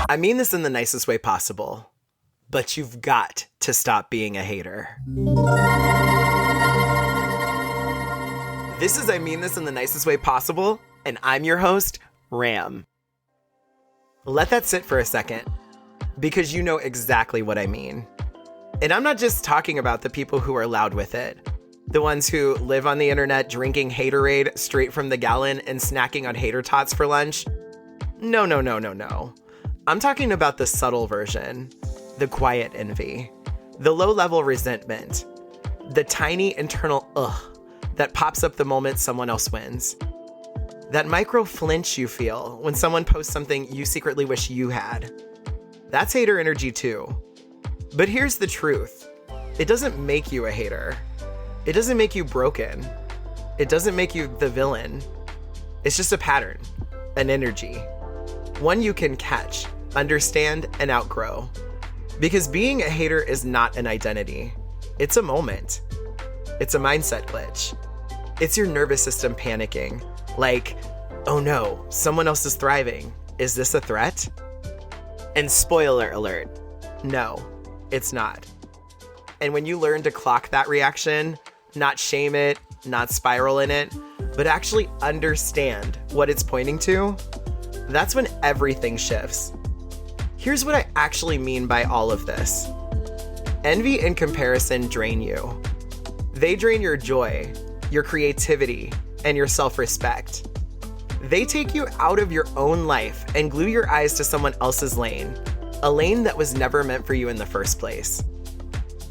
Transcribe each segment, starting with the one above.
I mean this in the nicest way possible, but you've got to stop being a hater. This is I mean this in the nicest way possible, and I'm your host, Ram. Let that sit for a second, because you know exactly what I mean. And I'm not just talking about the people who are loud with it. The ones who live on the internet drinking haterade straight from the gallon and snacking on hater tots for lunch. No. I'm talking about the subtle version, the quiet envy, the low-level resentment, the tiny internal ugh that pops up the moment someone else wins. That micro-flinch you feel when someone posts something you secretly wish you had. That's hater energy too. But here's the truth. It doesn't make you a hater. It doesn't make you broken. It doesn't make you the villain. It's just a pattern, an energy. One you can catch, understand, and outgrow. Because being a hater is not an identity. It's a moment. It's a mindset glitch. It's your nervous system panicking. Like, oh no, someone else is thriving. Is this a threat? And spoiler alert, no, it's not. And when you learn to clock that reaction, not shame it, not spiral in it, but actually understand what it's pointing to, that's when everything shifts. Here's what I actually mean by all of this. Envy and comparison drain you. They drain your joy, your creativity, and your self-respect. They take you out of your own life and glue your eyes to someone else's lane, a lane that was never meant for you in the first place.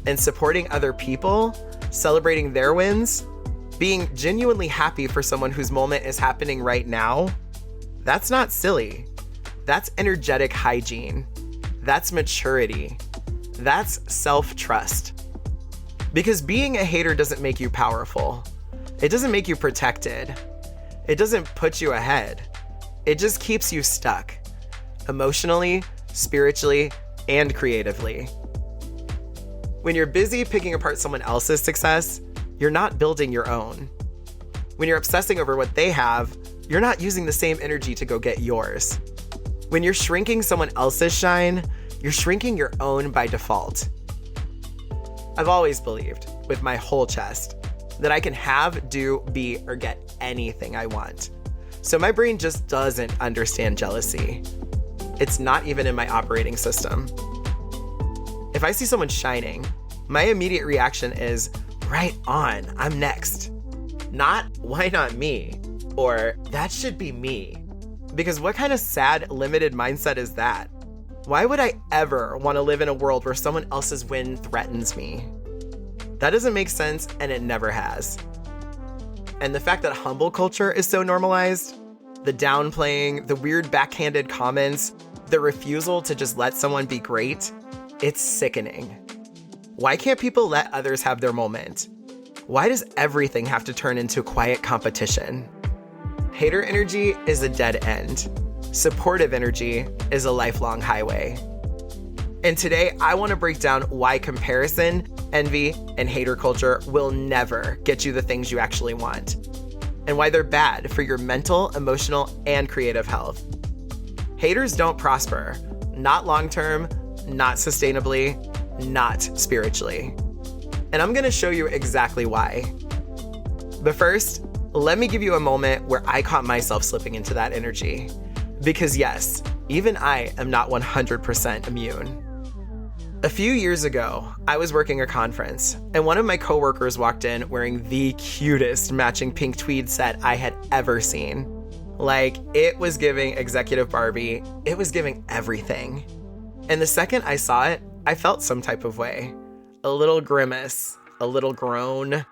And supporting other people, celebrating their wins, being genuinely happy for someone whose moment is happening right now, that's not silly. That's energetic hygiene. That's maturity. That's self-trust. Because being a hater doesn't make you powerful. It doesn't make you protected. It doesn't put you ahead. It just keeps you stuck. Emotionally, spiritually, and creatively. When you're busy picking apart someone else's success, you're not building your own. When you're obsessing over what they have, you're not using the same energy to go get yours. When you're shrinking someone else's shine, you're shrinking your own by default. I've always believed, with my whole chest, that I can have, do, be, or get anything I want. So my brain just doesn't understand jealousy. It's not even in my operating system. If I see someone shining, my immediate reaction is, right on, I'm next. Not, why not me? Or, that should be me. Because what kind of sad, limited mindset is that? Why would I ever want to live in a world where someone else's win threatens me? That doesn't make sense, and it never has. And the fact that humble culture is so normalized, the downplaying, the weird backhanded comments, the refusal to just let someone be great, it's sickening. Why can't people let others have their moment? Why does everything have to turn into quiet competition? Hater energy is a dead end. Supportive energy is a lifelong highway. And today, I want to break down why comparison, envy, and hater culture will never get you the things you actually want, and why they're bad for your mental, emotional, and creative health. Haters don't prosper. Not long-term, not sustainably, not spiritually. And I'm going to show you exactly why. But first, let me give you a moment where I caught myself slipping into that energy. Because yes, even I am not 100% immune. A few years ago, I was working a conference, and one of my coworkers walked in wearing the cutest matching pink tweed set I had ever seen. Like, it was giving Executive Barbie. It was giving everything. And the second I saw it, I felt some type of way. A little grimace, a little groan.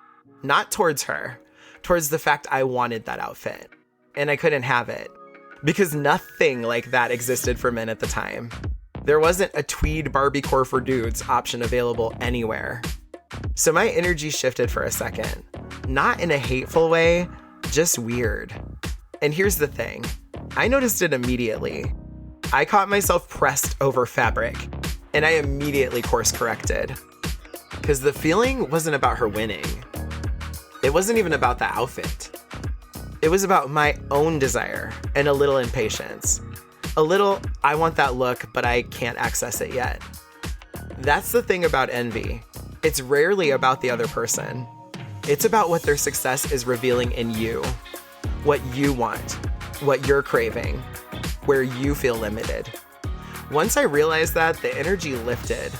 Not towards her, towards the fact I wanted that outfit. And I couldn't have it. Because nothing like that existed for men at the time. There wasn't a tweed Barbie core for dudes option available anywhere. So my energy shifted for a second. Not in a hateful way, just weird. And here's the thing. I noticed it immediately. I caught myself pressed over fabric, and I immediately course corrected. Because the feeling wasn't about her winning. It wasn't even about the outfit. It was about my own desire and a little impatience. A little, I want that look, but I can't access it yet. That's the thing about envy. It's rarely about the other person. It's about what their success is revealing in you, what you want, what you're craving, where you feel limited. Once I realized that, the energy lifted.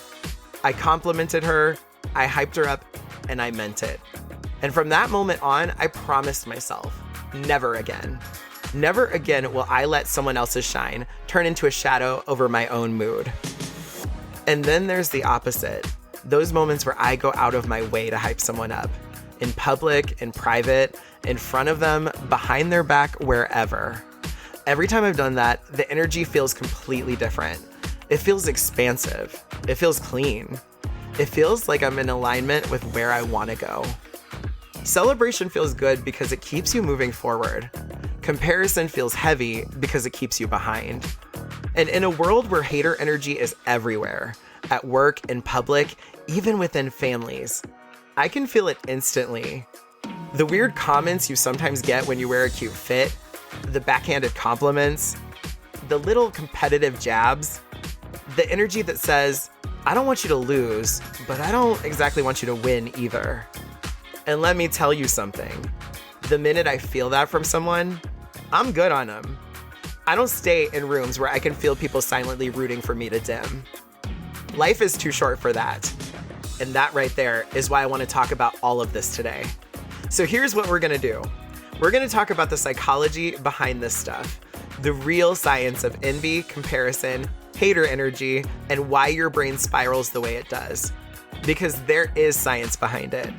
I complimented her, I hyped her up, and I meant it. And from that moment on, I promised myself, never again. Never again will I let someone else's shine turn into a shadow over my own mood. And then there's the opposite. Those moments where I go out of my way to hype someone up. In public, in private, in front of them, behind their back, wherever. Every time I've done that, the energy feels completely different. It feels expansive. It feels clean. It feels like I'm in alignment with where I want to go. Celebration feels good because it keeps you moving forward. Comparison feels heavy because it keeps you behind. And in a world where hater energy is everywhere, at work, in public, even within families, I can feel it instantly. The weird comments you sometimes get when you wear a cute fit, the backhanded compliments, the little competitive jabs, the energy that says, I don't want you to lose, but I don't exactly want you to win either. And let me tell you something. The minute I feel that from someone, I'm good on them. I don't stay in rooms where I can feel people silently rooting for me to dim. Life is too short for that. And that right there is why I want to talk about all of this today. So here's what we're going to do. We're going to talk about the psychology behind this stuff, the real science of envy, comparison, hater energy, and why your brain spirals the way it does. Because there is science behind it.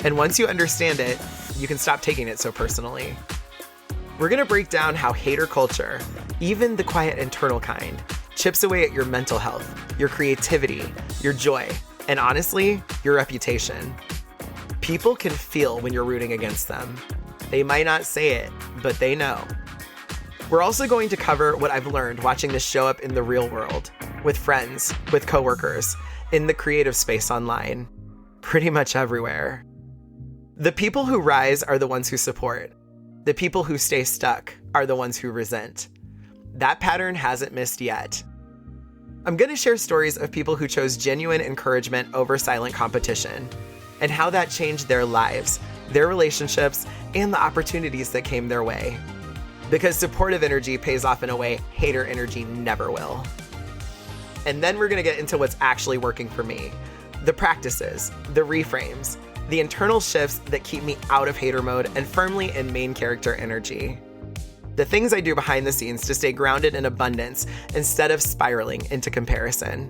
And once you understand it, you can stop taking it so personally. We're going to break down how hater culture, even the quiet internal kind, chips away at your mental health, your creativity, your joy, and honestly, your reputation. People can feel when you're rooting against them. They might not say it, but they know. We're also going to cover what I've learned watching this show up in the real world, with friends, with coworkers, in the creative space online, pretty much everywhere. The people who rise are the ones who support. The people who stay stuck are the ones who resent. That pattern hasn't missed yet. I'm going to share stories of people who chose genuine encouragement over silent competition, and how that changed their lives, their relationships, and the opportunities that came their way. Because supportive energy pays off in a way hater energy never will. And then we're going to get into what's actually working for me. The practices, the reframes, the internal shifts that keep me out of hater mode and firmly in main character energy. The things I do behind the scenes to stay grounded in abundance instead of spiraling into comparison.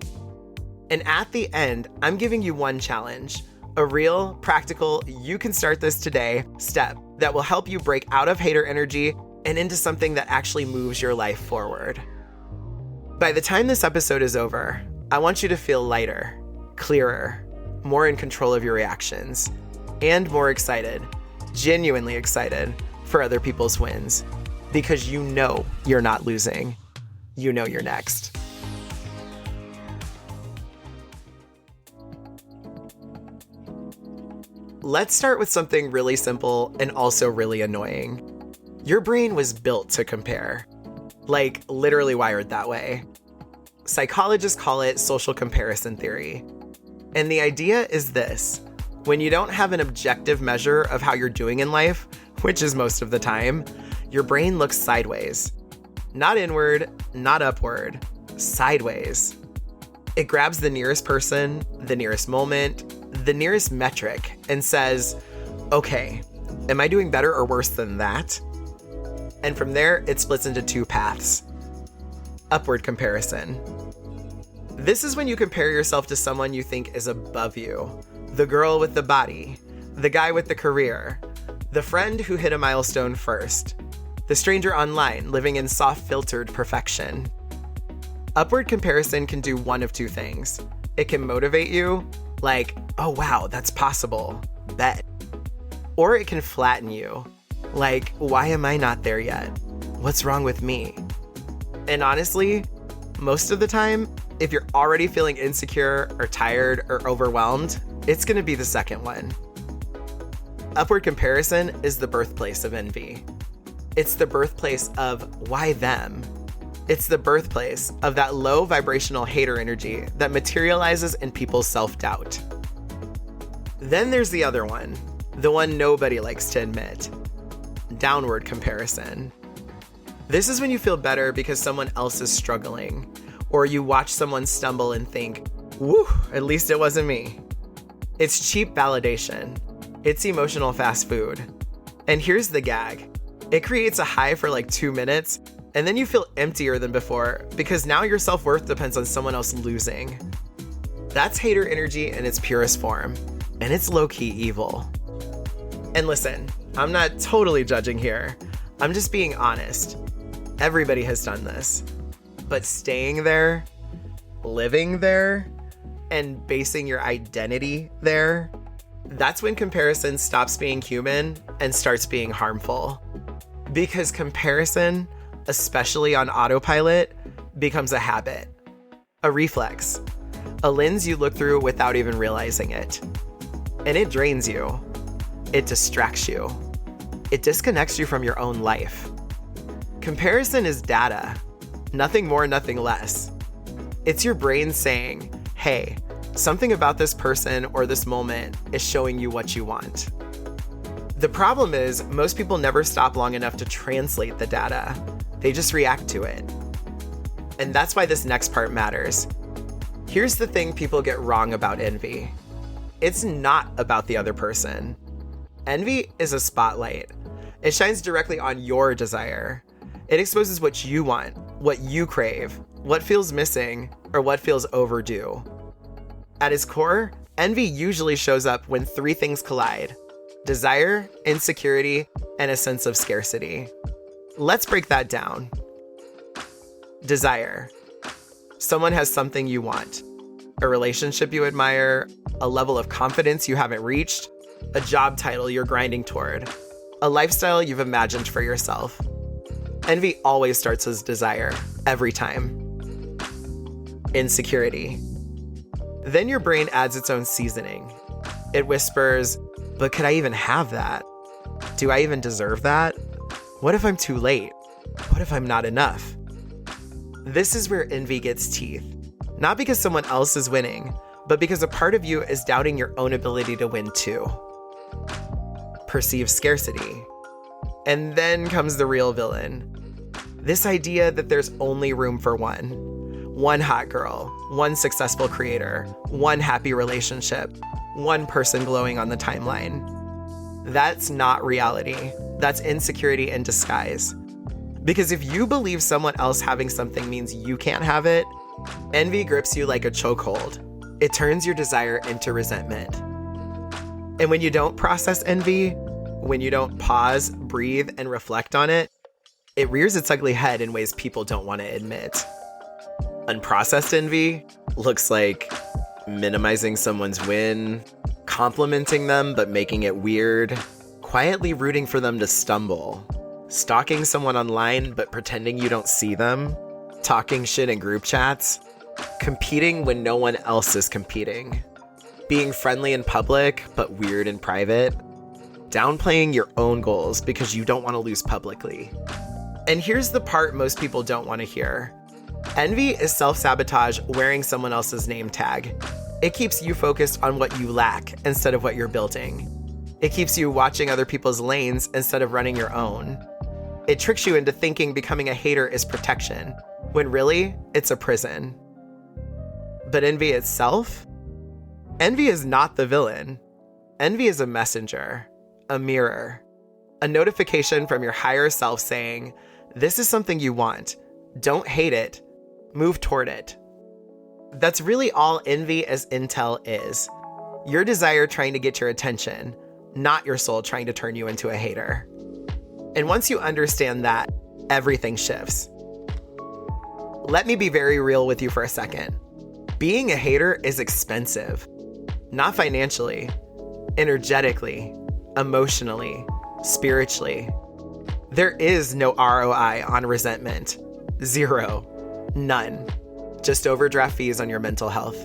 And at the end, I'm giving you one challenge, a real, practical, you can start this today step that will help you break out of hater energy and into something that actually moves your life forward. By the time this episode is over, I want you to feel lighter, clearer, more in control of your reactions, and more excited, genuinely excited for other people's wins. Because you know you're not losing. You know you're next. Let's start with something really simple and also really annoying. Your brain was built to compare. Like, literally wired that way. Psychologists call it social comparison theory. And the idea is this. When you don't have an objective measure of how you're doing in life, which is most of the time, your brain looks sideways. Not inward, not upward, sideways. It grabs the nearest person, the nearest moment, the nearest metric, and says, okay, am I doing better or worse than that? And from there, it splits into two paths. Upward comparison. This is when you compare yourself to someone you think is above you. The girl with the body, the guy with the career, the friend who hit a milestone first, the stranger online living in soft-filtered perfection. Upward comparison can do one of two things. It can motivate you, like, oh wow, that's possible, bet. Or it can flatten you, like, why am I not there yet? What's wrong with me? And honestly, most of the time, if you're already feeling insecure or tired or overwhelmed, it's gonna be the second one. Upward comparison is the birthplace of envy. It's the birthplace of why them? It's the birthplace of that low vibrational hater energy that materializes in people's self-doubt. Then there's the other one, the one nobody likes to admit: downward comparison. This is when you feel better because someone else is struggling, or you watch someone stumble and think, "Woo, at least it wasn't me." It's cheap validation. It's emotional fast food. And here's the gag. It creates a high for like 2 minutes, and then you feel emptier than before because now your self-worth depends on someone else losing. That's hater energy in its purest form, and it's low-key evil. And listen, I'm not totally judging here. I'm just being honest. Everybody has done this. But staying there, living there, and basing your identity there, that's when comparison stops being human and starts being harmful. Because comparison, especially on autopilot, becomes a habit, a reflex, a lens you look through without even realizing it. And it drains you. It distracts you. It disconnects you from your own life. Comparison is data. Nothing more, nothing less. It's your brain saying, hey, something about this person or this moment is showing you what you want. The problem is, most people never stop long enough to translate the data. They just react to it. And that's why this next part matters. Here's the thing people get wrong about envy. It's not about the other person. Envy is a spotlight. It shines directly on your desire. It exposes what you want, what you crave, what feels missing, or what feels overdue. At its core, envy usually shows up when 3 things collide: desire, insecurity, and a sense of scarcity. Let's break that down. Desire. Someone has something you want. A relationship you admire, a level of confidence you haven't reached, a job title you're grinding toward, a lifestyle you've imagined for yourself. Envy always starts as desire, every time. Insecurity. Then your brain adds its own seasoning. It whispers, but could I even have that? Do I even deserve that? What if I'm too late? What if I'm not enough? This is where envy gets teeth. Not because someone else is winning, but because a part of you is doubting your own ability to win too. Perceived scarcity. And then comes the real villain. This idea that there's only room for one hot girl, one successful creator, one happy relationship, one person glowing on the timeline. That's not reality. That's insecurity in disguise. Because if you believe someone else having something means you can't have it, envy grips you like a chokehold. It turns your desire into resentment. And when you don't process envy, when you don't pause, breathe, and reflect on it, it rears its ugly head in ways people don't want to admit. Unprocessed envy looks like minimizing someone's win, complimenting them but making it weird, quietly rooting for them to stumble, stalking someone online but pretending you don't see them, talking shit in group chats, competing when no one else is competing, being friendly in public but weird in private, downplaying your own goals because you don't want to lose publicly. And here's the part most people don't want to hear. Envy is self-sabotage wearing someone else's name tag. It keeps you focused on what you lack instead of what you're building. It keeps you watching other people's lanes instead of running your own. It tricks you into thinking becoming a hater is protection, when really, it's a prison. But envy itself? Envy is not the villain. Envy is a messenger, a mirror, a notification from your higher self saying, this is something you want. Don't hate it. Move toward it. That's really all envy as intel is. Your desire trying to get your attention, not your soul trying to turn you into a hater. And once you understand that, everything shifts. Let me be very real with you for a second. Being a hater is expensive. Not financially, energetically, emotionally, spiritually. There is no ROI on resentment. 0. None. Just overdraft fees on your mental health.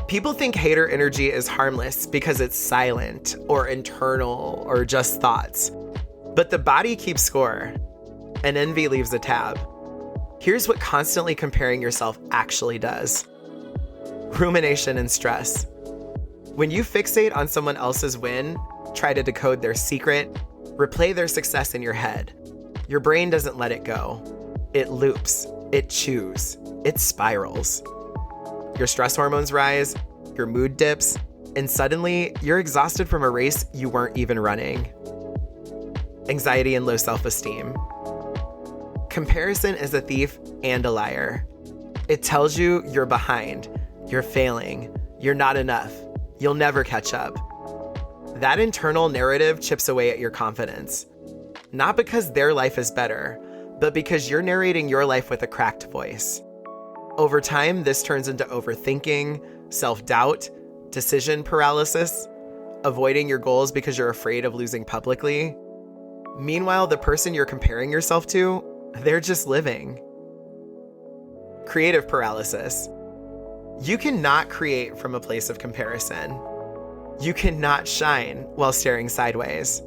People think hater energy is harmless because it's silent or internal or just thoughts. But the body keeps score, and envy leaves a tab. Here's what constantly comparing yourself actually does. Rumination and stress. When you fixate on someone else's win, try to decode their secret, replay their success in your head, your brain doesn't let it go. It loops, it chews, it spirals. Your stress hormones rise, your mood dips, and suddenly you're exhausted from a race you weren't even running. Anxiety and low self-esteem. Comparison is a thief and a liar. It tells you you're behind, you're failing, you're not enough, you'll never catch up. That internal narrative chips away at your confidence. Not because their life is better, but because you're narrating your life with a cracked voice. Over time, this turns into overthinking, self-doubt, decision paralysis, avoiding your goals because you're afraid of losing publicly. Meanwhile, the person you're comparing yourself to, they're just living. Creative paralysis. You cannot create from a place of comparison. You cannot shine while staring sideways.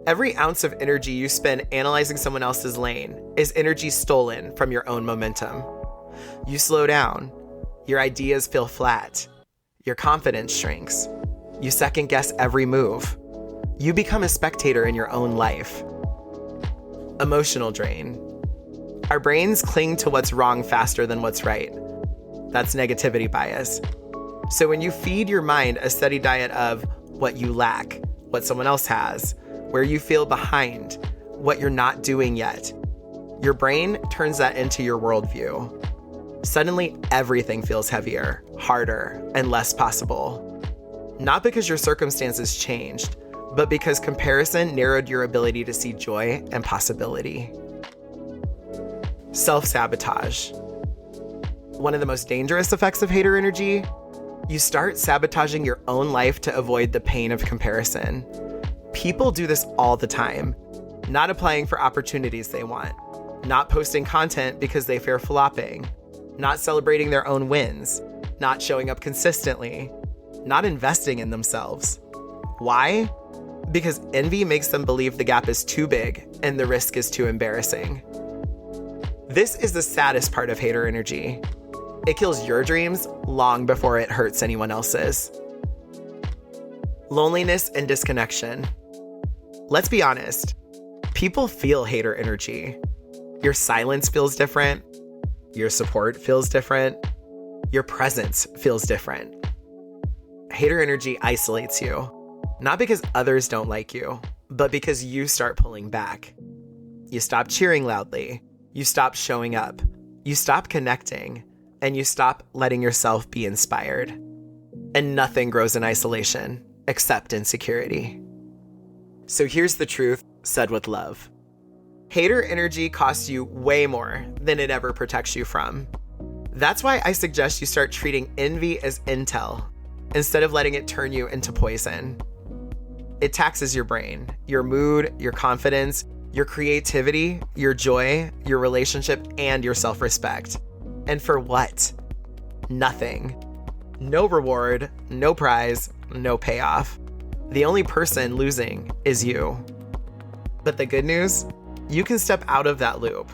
Every ounce of energy you spend analyzing someone else's lane is energy stolen from your own momentum. You slow down. Your ideas feel flat. Your confidence shrinks. You second guess every move. You become a spectator in your own life. Emotional drain. Our brains cling to what's wrong faster than what's right. That's negativity bias. So when you feed your mind a steady diet of what you lack, what someone else has, where you feel behind, what you're not doing yet, your brain turns that into your worldview. Suddenly, everything feels heavier, harder, and less possible. Not because your circumstances changed, but because comparison narrowed your ability to see joy and possibility. Self-sabotage. One of the most dangerous effects of hater energy, you start sabotaging your own life to avoid the pain of comparison. People do this all the time, not applying for opportunities they want, not posting content because they fear flopping, not celebrating their own wins, not showing up consistently, not investing in themselves. Why? Because envy makes them believe the gap is too big and the risk is too embarrassing. This is the saddest part of hater energy. It kills your dreams long before it hurts anyone else's. Loneliness and disconnection. Let's be honest. People feel hater energy. Your silence feels different. Your support feels different. Your presence feels different. Hater energy isolates you, not because others don't like you, but because you start pulling back. You stop cheering loudly. You stop showing up. You stop connecting. And you stop letting yourself be inspired. And nothing grows in isolation except insecurity. So here's the truth, said with love. Hater energy costs you way more than it ever protects you from. That's why I suggest you start treating envy as intel instead of letting it turn you into poison. It taxes your brain, your mood, your confidence, your creativity, your joy, your relationship, and your self-respect. And for what? Nothing. No reward, no prize, no payoff. The only person losing is you. But the good news? You can step out of that loop.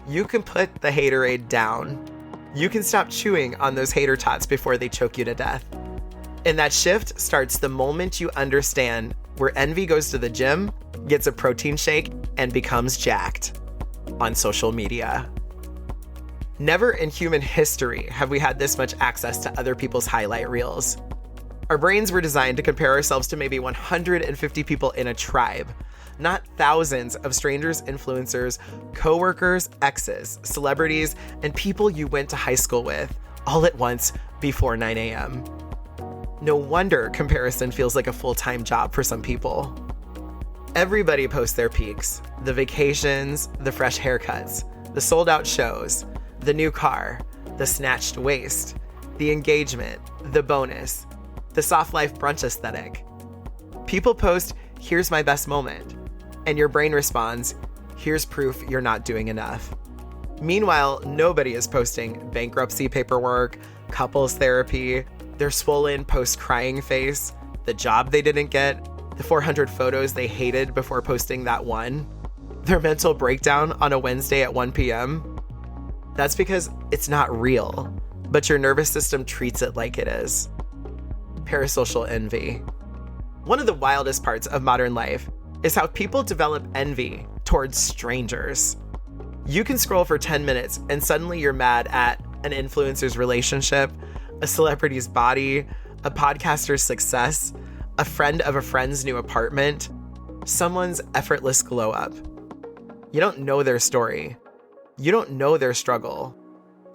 You can put the haterade down. You can stop chewing on those hater tots before they choke you to death. And that shift starts the moment you understand where envy goes to the gym, gets a protein shake, and becomes jacked on social media. Never in human history have we had this much access to other people's highlight reels. Our brains were designed to compare ourselves to maybe 150 people in a tribe, not thousands of strangers, influencers, coworkers, exes, celebrities, and people you went to high school with all at once before 9 a.m. No wonder comparison feels like a full-time job for some people. Everybody posts their peaks, the vacations, the fresh haircuts, the sold-out shows, the new car, the snatched waist, the engagement, the bonus, the soft life brunch aesthetic. People post, "Here's my best moment," and your brain responds, "Here's proof you're not doing enough." Meanwhile, nobody is posting bankruptcy paperwork, couples therapy, their swollen post-crying face, the job they didn't get, the 400 photos they hated before posting that one, their mental breakdown on a Wednesday at 1 p.m. That's because it's not real, but your nervous system treats it like it is. Parasocial envy. One of the wildest parts of modern life is how people develop envy towards strangers. You can scroll for 10 minutes and suddenly you're mad at an influencer's relationship, a celebrity's body, a podcaster's success, a friend of a friend's new apartment, someone's effortless glow up. You don't know their story. You don't know their struggle.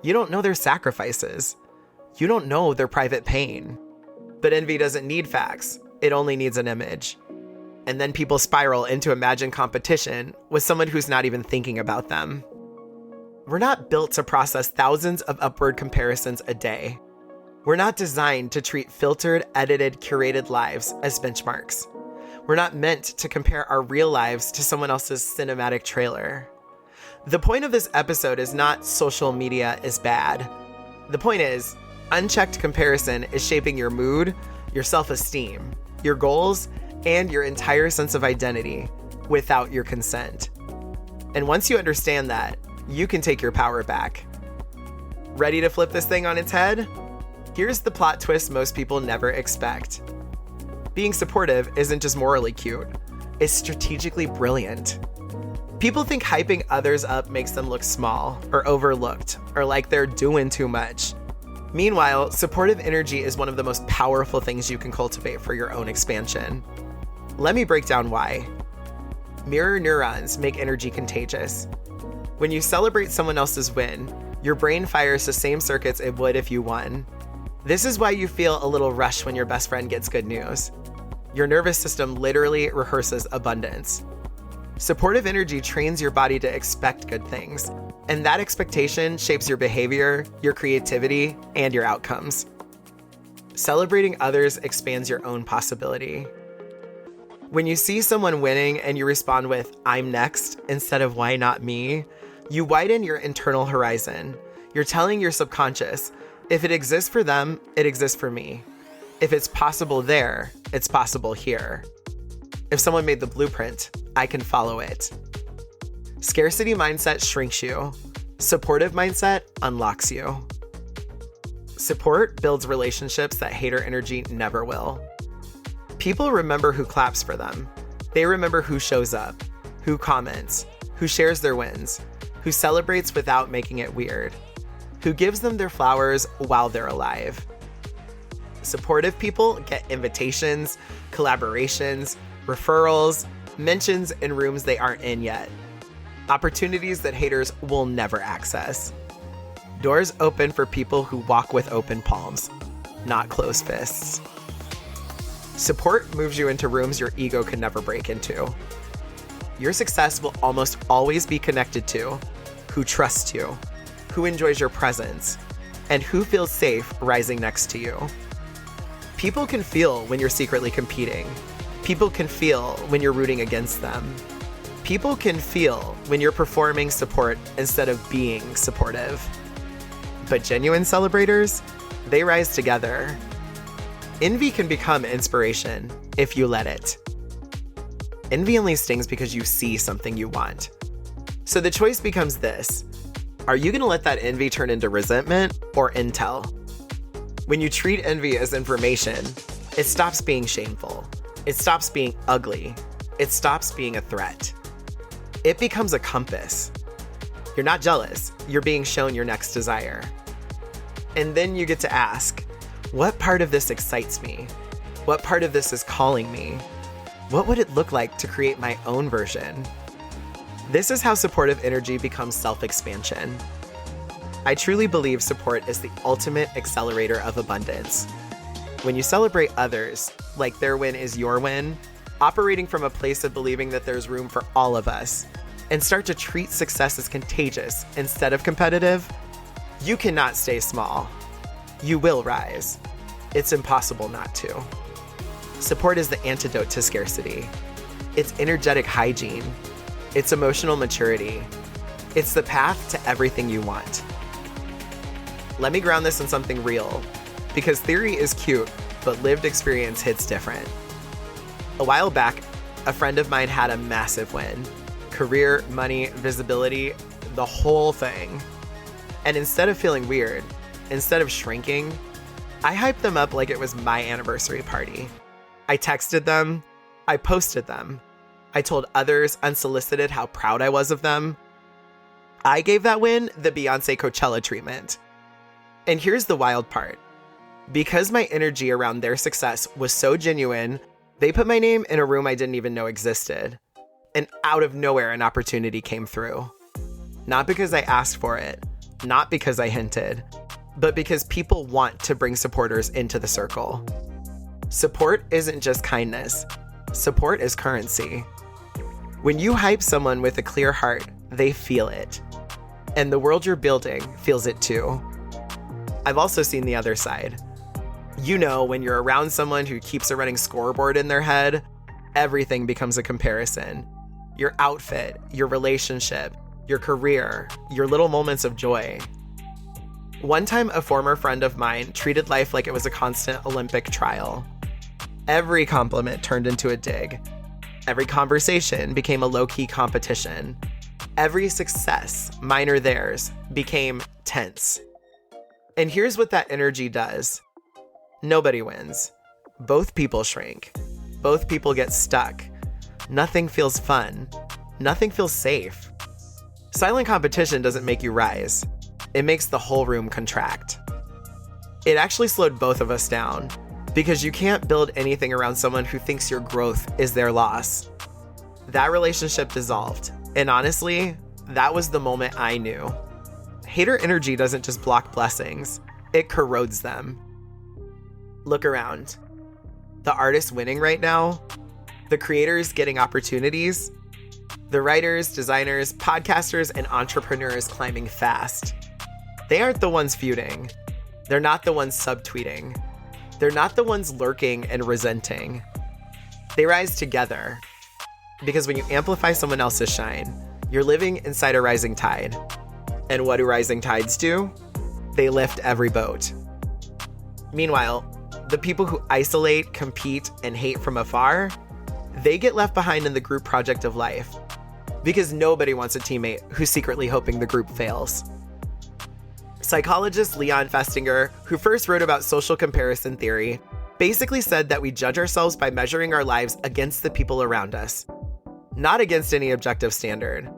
You don't know their sacrifices. You don't know their private pain. But envy doesn't need facts. It only needs an image. And then people spiral into imagined competition with someone who's not even thinking about them. We're not built to process thousands of upward comparisons a day. We're not designed to treat filtered, edited, curated lives as benchmarks. We're not meant to compare our real lives to someone else's cinematic trailer. The point of this episode is not social media is bad. The point is, unchecked comparison is shaping your mood, your self-esteem, your goals, and your entire sense of identity without your consent. And once you understand that, you can take your power back. Ready to flip this thing on its head? Here's the plot twist most people never expect. Being supportive isn't just morally cute, it's strategically brilliant. People think hyping others up makes them look small or overlooked or like they're doing too much. Meanwhile, supportive energy is one of the most powerful things you can cultivate for your own expansion. Let me break down why. Mirror neurons make energy contagious. When you celebrate someone else's win, your brain fires the same circuits it would if you won. This is why you feel a little rush when your best friend gets good news. Your nervous system literally rehearses abundance. Supportive energy trains your body to expect good things, and that expectation shapes your behavior, your creativity, and your outcomes. Celebrating others expands your own possibility. When you see someone winning and you respond with, "I'm next," instead of "why not me," you widen your internal horizon. You're telling your subconscious, if it exists for them, it exists for me. If it's possible there, it's possible here. If someone made the blueprint, I can follow it. Scarcity mindset shrinks you. Supportive mindset unlocks you. Support builds relationships that hater energy never will. People remember who claps for them. They remember who shows up, who comments, who shares their wins, who celebrates without making it weird, who gives them their flowers while they're alive. Supportive people get invitations, collaborations, referrals, mentions in rooms they aren't in yet. Opportunities that haters will never access. Doors open for people who walk with open palms, not closed fists. Support moves you into rooms your ego could never break into. Your success will almost always be connected to who trusts you, who enjoys your presence, and who feels safe rising next to you. People can feel when you're secretly competing. People can feel when you're rooting against them. People can feel when you're performing support instead of being supportive. But genuine celebrators, they rise together. Envy can become inspiration if you let it. Envy only stings because you see something you want. So the choice becomes this. Are you going to let that envy turn into resentment or intel? When you treat envy as information, it stops being shameful. It stops being ugly. It stops being a threat. It becomes a compass. You're not jealous. You're being shown your next desire. And then you get to ask, what part of this excites me? What part of this is calling me? What would it look like to create my own version? This is how supportive energy becomes self-expansion. I truly believe support is the ultimate accelerator of abundance. When you celebrate others, like their win is your win, operating from a place of believing that there's room for all of us, and start to treat success as contagious instead of competitive, you cannot stay small. You will rise. It's impossible not to. Support is the antidote to scarcity. It's energetic hygiene. It's emotional maturity. It's the path to everything you want. Let me ground this in something real, because theory is cute, but lived experience hits different. A while back, a friend of mine had a massive win. Career, money, visibility, the whole thing. And instead of feeling weird, instead of shrinking, I hyped them up like it was my anniversary party. I texted them, I posted them, I told others unsolicited how proud I was of them. I gave that win the Beyonce Coachella treatment. And here's the wild part. Because my energy around their success was so genuine, they put my name in a room I didn't even know existed. And out of nowhere, an opportunity came through. Not because I asked for it, not because I hinted, but because people want to bring supporters into the circle. Support isn't just kindness. Support is currency. When you hype someone with a clear heart, they feel it. And the world you're building feels it too. I've also seen the other side. You know, when you're around someone who keeps a running scoreboard in their head, everything becomes a comparison. Your outfit, your relationship, your career, your little moments of joy. One time, a former friend of mine treated life like it was a constant Olympic trial. Every compliment turned into a dig. Every conversation became a low-key competition. Every success, mine or theirs, became tense. And here's what that energy does. Nobody wins. Both people shrink. Both people get stuck. Nothing feels fun. Nothing feels safe. Silent competition doesn't make you rise. It makes the whole room contract. It actually slowed both of us down because you can't build anything around someone who thinks your growth is their loss. That relationship dissolved. And honestly, that was the moment I knew. Hater energy doesn't just block blessings, it corrodes them. Look around. The artists winning right now, the creators getting opportunities, the writers, designers, podcasters, and entrepreneurs climbing fast. They aren't the ones feuding. They're not the ones subtweeting. They're not the ones lurking and resenting. They rise together. Because when you amplify someone else's shine, you're living inside a rising tide. And what do rising tides do? They lift every boat. Meanwhile, the people who isolate, compete, and hate from afar, they get left behind in the group project of life. Because nobody wants a teammate who's secretly hoping the group fails. Psychologist Leon Festinger, who first wrote about social comparison theory, basically said that we judge ourselves by measuring our lives against the people around us, not against any objective standard.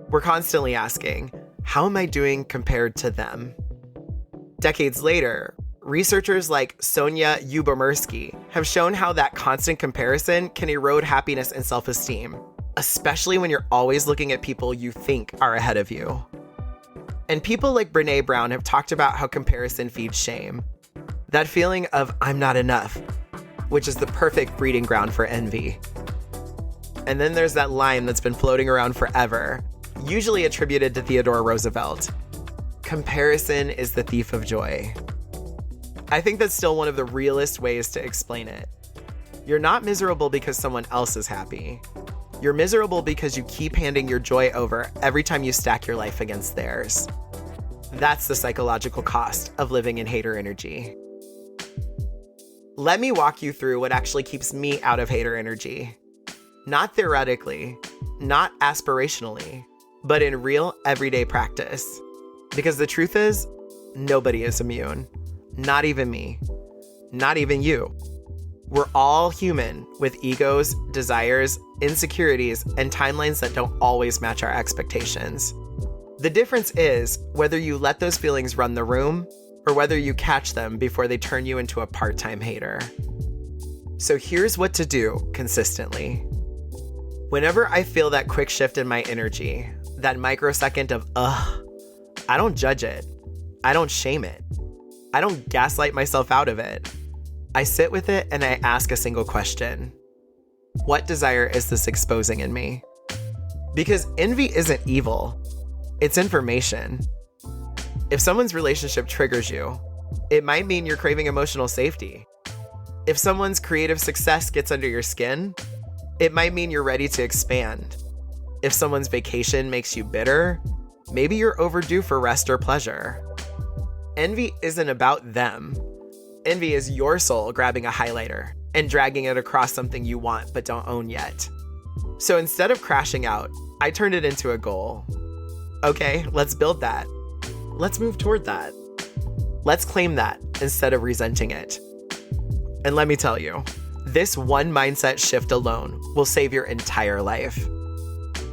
We're constantly asking, how am I doing compared to them? Decades later, researchers like Sonia Yubomirsky have shown how that constant comparison can erode happiness and self-esteem, especially when you're always looking at people you think are ahead of you. And people like Brené Brown have talked about how comparison feeds shame. That feeling of I'm not enough, which is the perfect breeding ground for envy. And then there's that line that's been floating around forever, usually attributed to Theodore Roosevelt. Comparison is the thief of joy. I think that's still one of the realest ways to explain it. You're not miserable because someone else is happy. You're miserable because you keep handing your joy over every time you stack your life against theirs. That's the psychological cost of living in hater energy. Let me walk you through what actually keeps me out of hater energy. Not theoretically, not aspirationally, but in real everyday practice. Because the truth is, nobody is immune. Not even me. Not even you. We're all human with egos, desires, insecurities, and timelines that don't always match our expectations. The difference is whether you let those feelings run the room or whether you catch them before they turn you into a part-time hater. So here's what to do consistently. Whenever I feel that quick shift in my energy, that microsecond of I don't judge it. I don't shame it. I don't gaslight myself out of it. I sit with it and I ask a single question. What desire is this exposing in me? Because envy isn't evil. It's information. If someone's relationship triggers you, it might mean you're craving emotional safety. If someone's creative success gets under your skin, it might mean you're ready to expand. If someone's vacation makes you bitter, maybe you're overdue for rest or pleasure. Envy isn't about them. Envy is your soul grabbing a highlighter and dragging it across something you want but don't own yet. So instead of crashing out, I turned it into a goal. Okay, let's build that. Let's move toward that. Let's claim that instead of resenting it. And let me tell you, this one mindset shift alone will save your entire life.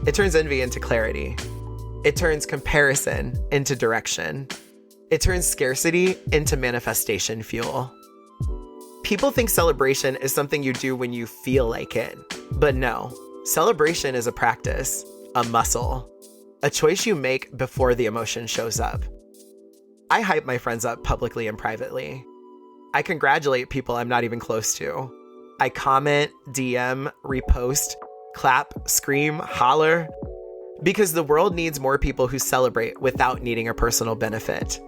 It turns envy into clarity. It turns comparison into direction. It turns scarcity into manifestation fuel. People think celebration is something you do when you feel like it. But no, celebration is a practice, a muscle, a choice you make before the emotion shows up. I hype my friends up publicly and privately. I congratulate people I'm not even close to. I comment, DM, repost, clap, scream, holler, because the world needs more people who celebrate without needing a personal benefit.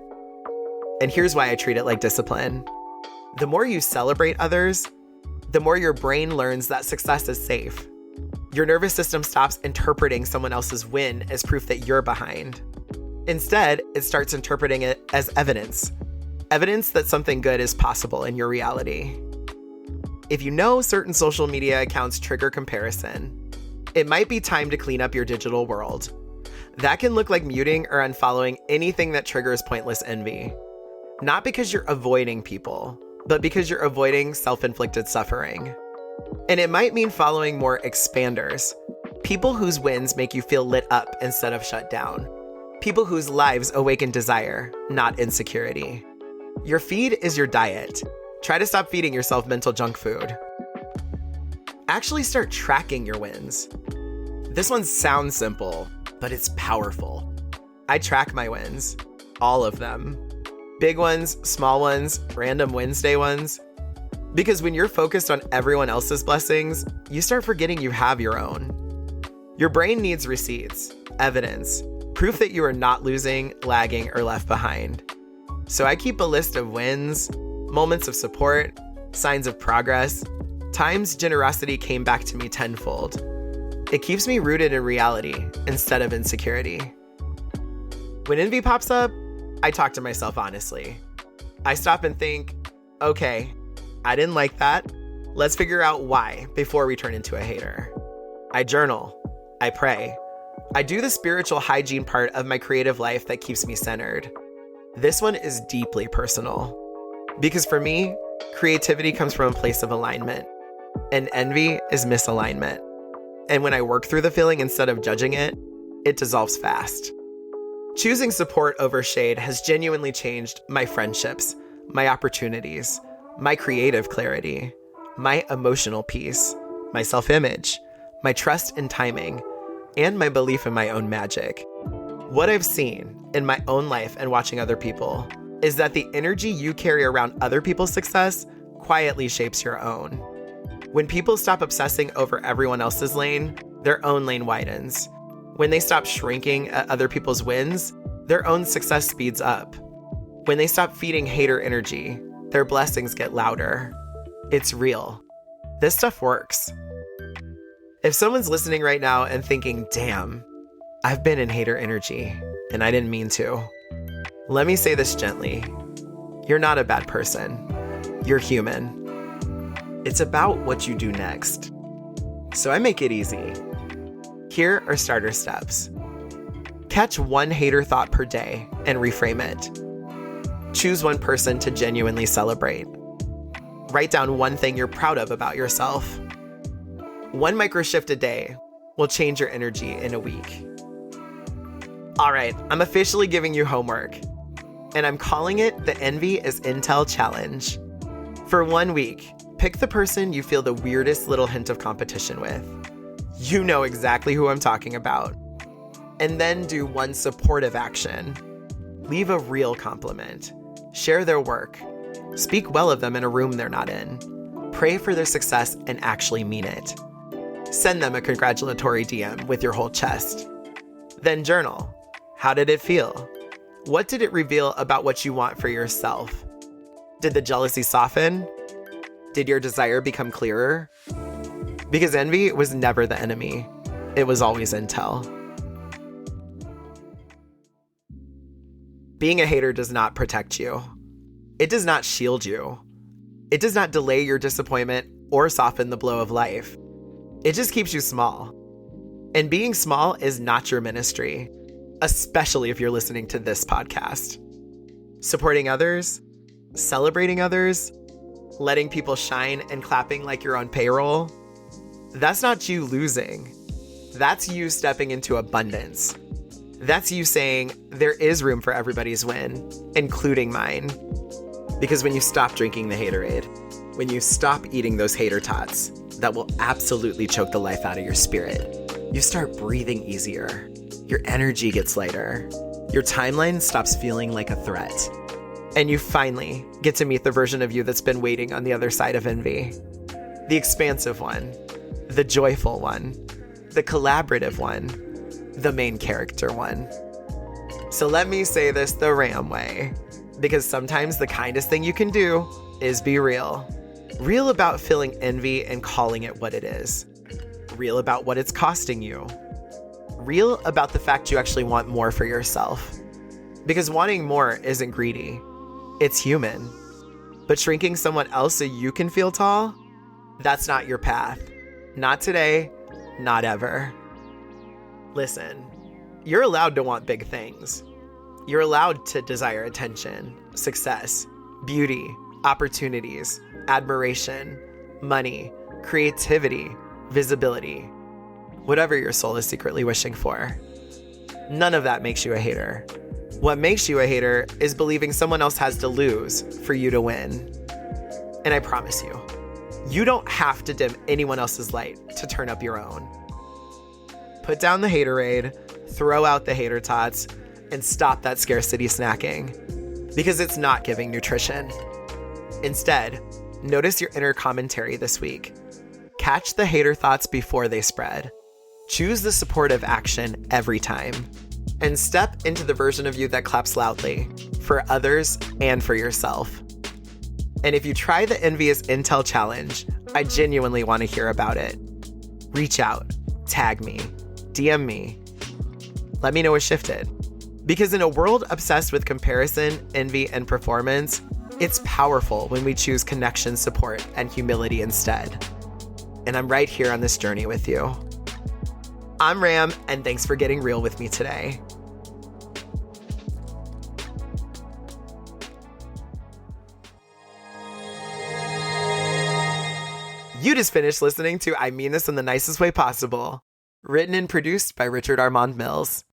And here's why I treat it like discipline. The more you celebrate others, the more your brain learns that success is safe. Your nervous system stops interpreting someone else's win as proof that you're behind. Instead, it starts interpreting it as evidence. Evidence that something good is possible in your reality. If you know certain social media accounts trigger comparison, it might be time to clean up your digital world. That can look like muting or unfollowing anything that triggers pointless envy. Not because you're avoiding people, but because you're avoiding self-inflicted suffering. And it might mean following more expanders, people whose wins make you feel lit up instead of shut down. People whose lives awaken desire, not insecurity. Your feed is your diet. Try to stop feeding yourself mental junk food. Actually start tracking your wins. This one sounds simple, but it's powerful. I track my wins, all of them. Big ones, small ones, random Wednesday ones. Because when you're focused on everyone else's blessings, you start forgetting you have your own. Your brain needs receipts, evidence, proof that you are not losing, lagging, or left behind. So I keep a list of wins, moments of support, signs of progress, times generosity came back to me tenfold. It keeps me rooted in reality instead of insecurity. When envy pops up, I talk to myself honestly. I stop and think, okay, I didn't like that. Let's figure out why before we turn into a hater. I journal. I pray. I do the spiritual hygiene part of my creative life that keeps me centered. This one is deeply personal. Because for me, creativity comes from a place of alignment, and envy is misalignment. And when I work through the feeling instead of judging it, it dissolves fast. Choosing support over shade has genuinely changed my friendships, my opportunities, my creative clarity, my emotional peace, my self-image, my trust in timing, and my belief in my own magic. What I've seen in my own life and watching other people is that the energy you carry around other people's success quietly shapes your own. When people stop obsessing over everyone else's lane, their own lane widens. When they stop shrinking at other people's wins, their own success speeds up. When they stop feeding hater energy, their blessings get louder. It's real. This stuff works. If someone's listening right now and thinking, damn, I've been in hater energy, and I didn't mean to. Let me say this gently. You're not a bad person. You're human. It's about what you do next. So I make it easy. Here are starter steps. Catch one hater thought per day and reframe it. Choose one person to genuinely celebrate. Write down one thing you're proud of about yourself. One micro shift a day will change your energy in a week. All right, I'm officially giving you homework, and I'm calling it the Envy is Intel Challenge. For 1 week, pick the person you feel the weirdest little hint of competition with. You know exactly who I'm talking about. And then do one supportive action. Leave a real compliment. Share their work. Speak well of them in a room they're not in. Pray for their success and actually mean it. Send them a congratulatory DM with your whole chest. Then journal. How did it feel? What did it reveal about what you want for yourself? Did the jealousy soften? Did your desire become clearer? Because envy was never the enemy. It was always intel. Being a hater does not protect you. It does not shield you. It does not delay your disappointment or soften the blow of life. It just keeps you small. And being small is not your ministry. especially if you're listening to this podcast. Supporting others, celebrating others, letting people shine and clapping like you're on payroll, that's not you losing. That's you stepping into abundance. That's you saying there is room for everybody's win, including mine. Because when you stop drinking the haterade, when you stop eating those hater tots that will absolutely choke the life out of your spirit, you start breathing easier. Your energy gets lighter. Your timeline stops feeling like a threat. And you finally get to meet the version of you that's been waiting on the other side of envy. The expansive one, the joyful one, the collaborative one, the main character one. So let me say this the Ram way, because sometimes the kindest thing you can do is be real. Real about feeling envy and calling it what it is. Real about what it's costing you. Real about the fact you actually want more for yourself. Because wanting more isn't greedy. It's human. But shrinking someone else so you can feel tall? That's not your path. Not today, not ever. Listen, you're allowed to want big things. You're allowed to desire attention, success, beauty, opportunities, admiration, money, creativity, visibility, whatever your soul is secretly wishing for. None of that makes you a hater. What makes you a hater is believing someone else has to lose for you to win. And I promise you, you don't have to dim anyone else's light to turn up your own. Put down the haterade, throw out the hater tots, and stop that scarcity snacking, because it's not giving nutrition. Instead, notice your inner commentary this week. Catch the hater thoughts before they spread. Choose the supportive action every time. And step into the version of you that claps loudly for others and for yourself. And if you try the Envious Intel Challenge, I genuinely want to hear about it. Reach out, tag me, DM me. Let me know what shifted. Because in a world obsessed with comparison, envy, and performance, it's powerful when we choose connection, support, and humility instead. And I'm right here on this journey with you. I'm Ram, and thanks for getting real with me today. You just finished listening to I Mean This in the Nicest Way Possible, written and produced by Richard Armand Mills.